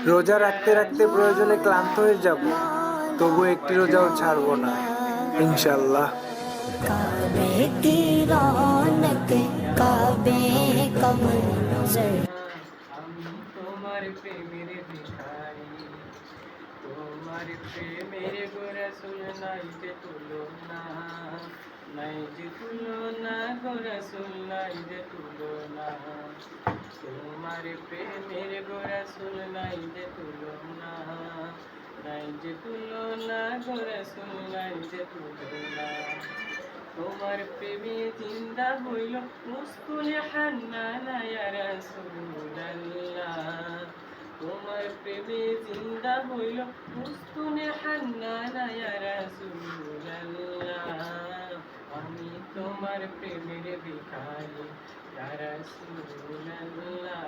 রোজা রাখতে রাখতে প্রয়োজনে ক্লান্ত হয়ে যাব, তবু একটি রোজাও ছাড়বো না ইনশাল্লাহ। काबे की रौनक काबे का मंजर। আমি তোমার প্রেমের ভিখারি, তোমার প্রেমের গো রাসূল নাই যে তুলনা, নাই যে তুলনা গো রাসূল নাই যে তুলনা। তোমার প্রেমের গো রাসূল নাই যে তুলনা, নাই যে তুলনা গো রাসূল নাই যে তুলনা। তোমার প্রেমে জিন্দা হইল মুস্কুলে হান্নানা ইয়া রাসূলুল্লাহ। তোমার প্রেমে জিন্দা হইল মুস্কুলে হান্নানা ইয়া রাসূলুল্লাহ। আমি তোমার প্রেমের ভিখারি ইয়া রাসূলুল্লাহ।